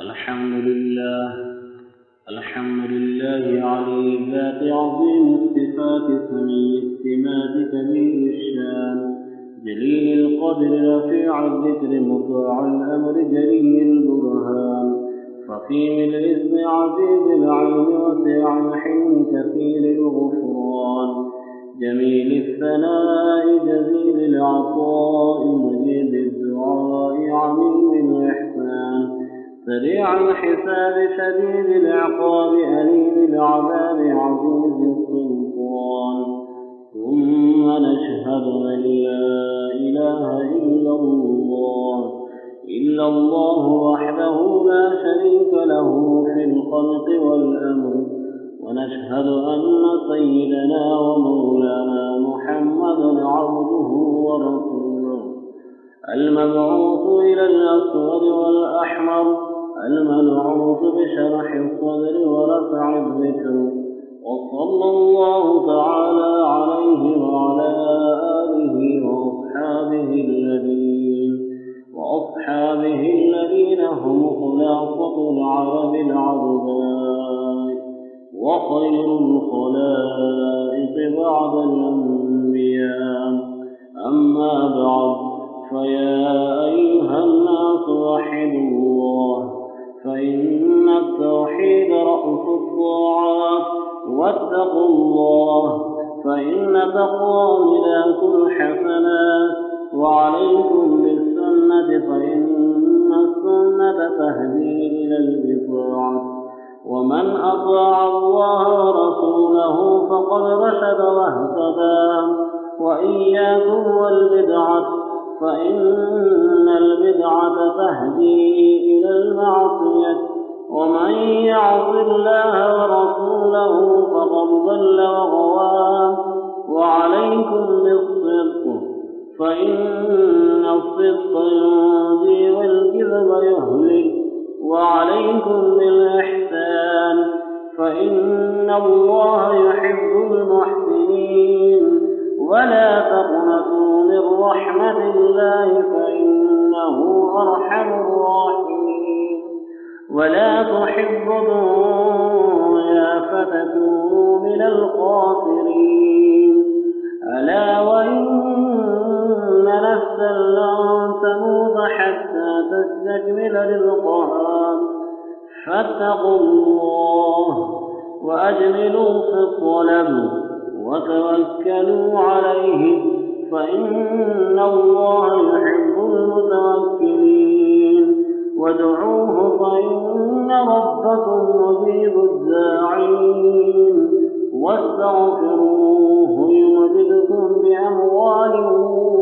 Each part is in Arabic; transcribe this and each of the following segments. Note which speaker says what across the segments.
Speaker 1: الحمد لله الحمد لله علي الذات عظيم الصفات سمي السمات كبير الشان جليل القدر رفيع الذكر مطاع الأمر جلي البرهان خفيم الاسم عزيز العين وسيع الحلم كثير الغفران جميل الثناء جزيل العطاء مجيد الدعاء عميم الإحسان سريع الحساب شديد العقاب أليم العذاب عزيز السلطان ثم نشهد أن لا إله إلا الله وحده لا شريك له في الخلق والأمر ونشهد أن سيدنا ومولانا محمدا عبده ورسوله المبعوث إلى الأسود والأحمر المنعوت بشرح الصدر ورفع الذكر وصلى الله تعالى عليه وعلى آله وأصحابه الذين هم خلاصة العرب العرباء وخير الخلائق بعد الأنبياء أما بعد فيا أيها الناس وحدوا الله فإن التوحيد رأس الطاعات واتقوا الله فإن تقوى ملاك الحسنات وعليكم بالسنة فإن السنة تهدي إلى الإطاعة ومن أطاع الله ورسوله فقد رشد واهتدى وإياكم والبدعة فإن البدعة تهدي إلى المعصية ومن يعص الله ورسوله فقد ضل وغوى وعليكم بالصدق فإن الصدق ينجي والكذب يهلك وعليكم بالإحسان فإن الله يحب المحسنين ولا تقنطوا من رحمة الله فإنه أرحم الراحمين ولا تحبطوا يا فتكونوا من الخاسرين ألا وإن نفسا لن تموت حتى تستكمل رزقها فاتقوا الله وأجملوا في الطلب وتوكلوا عليه فإن الله يحب المتوكلين وادعوه فإن ربكم مجيب الداعين واستغفروه يمددكم بأموال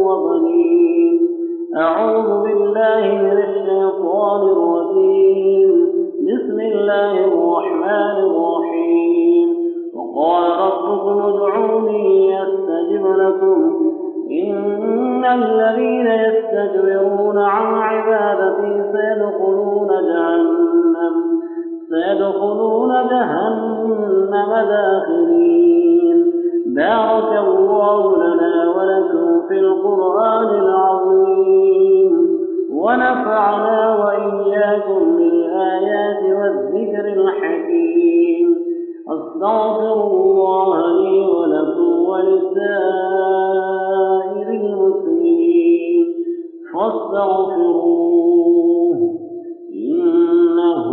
Speaker 1: وبنين أعوذ بالله من الشيطان الرجيم بسم الله الرحمن الرحيم وقال ربكم ادعوني أستجب لكم إن الذين يستكبرون عن عبادتي سيدخلون جهنم داخرين بارك الله لنا ولكم في القرآن العظيم ونفعنا وإياكم بالآيات والذكر الحكيم أستغفر الله لي ولكم ولسائر المسلمين فاستغفروه إنه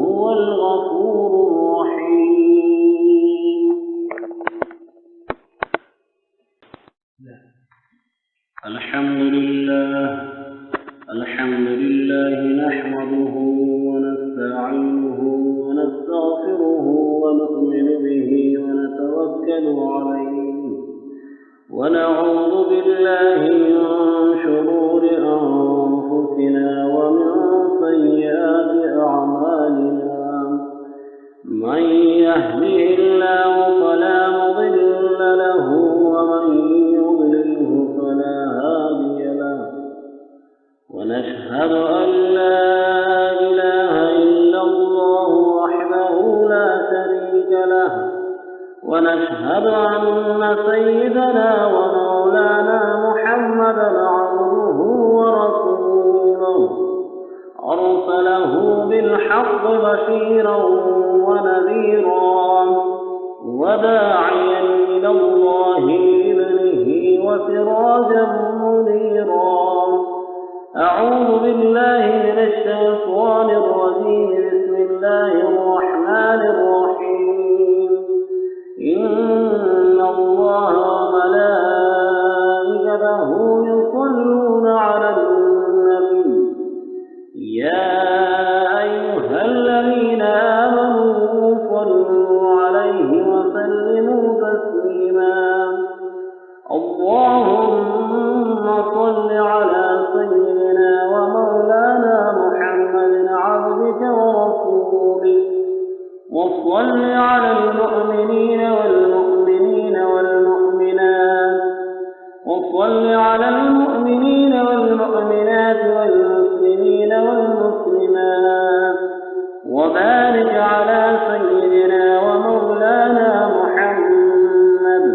Speaker 1: هو الغفور الرحيم. الحمد لله نحمده ونستعينه ونستغفره ونؤمن به ونتوكل عليه ونعوذ بالله من شرور أنفسنا ومن سيئات أعمالنا من يهده الله فلا مضل له ومن يضلله فلا هادي له ونشهد أن لا إله إلا الله وحده لا شريك له ونشهد أن سيدنا ومولانا محمدا عبده ورسوله أرسله بالحق بشيرا ونذيرا وداعيا إلى الله بإذنه وسراجا منيرا. أعوذ بالله من الشيطان الرجيم. بسم الله الرحمن الرحيم. إن الله وملائكته يصلون على النبي يا أيها الذين آمنوا صلوا عليه وسلموا تسليما. اللهم صل على سيدنا ومولانا محمد عبدك ورسولك وصل على المؤمنين والمؤمنين والمؤمنات وصل على المؤمنين والمؤمنات والمسلمين والمسلمات وبارك على سيدنا ومولانا محمد.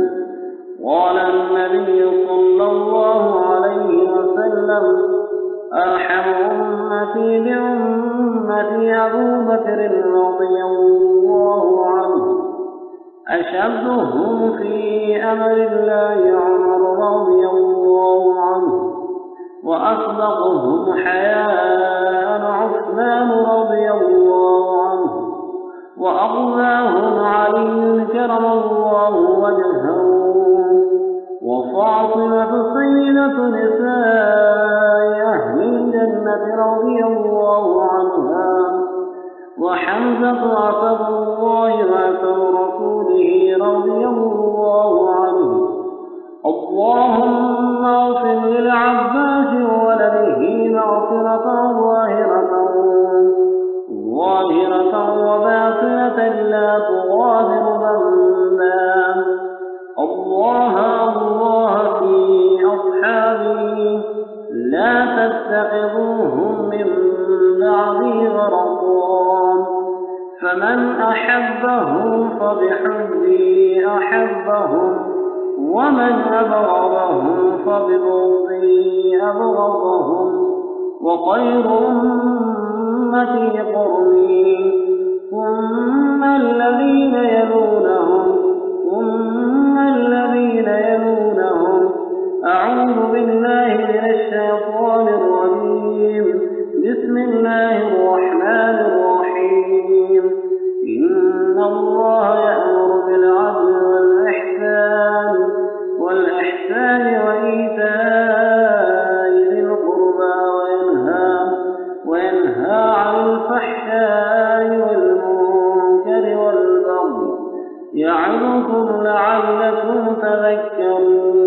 Speaker 1: قال النبي صلى الله عليه وسلم أرحم أمتي بأمتي أبو بكر رضي الله عنه أشدهم في أمر الله عمر رضي الله عنه وأصدقهم حياء عثمان رضي الله عنه وأغناهم علي كرم الله وجهه وفاطمة سيدة نساء أهل الجنة رضي الله عنها وحمزة عتب الله وعتب رسوله رضي الله عنه. اللهم اغفر للعباس وولده مغفرة ظاهرة وباطنة لا تغادر ذنبا. الله في أصحابي لا تتخذوهم من بعدي غرضا. فمن أحبهم فبحبي أحبهم ومن أبغضهم فببغضي أبغضهم. وخير أمتي قرني ثم الذين يلونهم ثم الذين يلونهم. أعوذ بالله من الشيطان الرجيم. بسم الله الرحمن الرحيم. إن الله يأمر بالعدل والإحسان وإيتاء ذي القربى وينهى عن الفحشاء والمنكر والبغي يعظكم لعلكم تذكرون.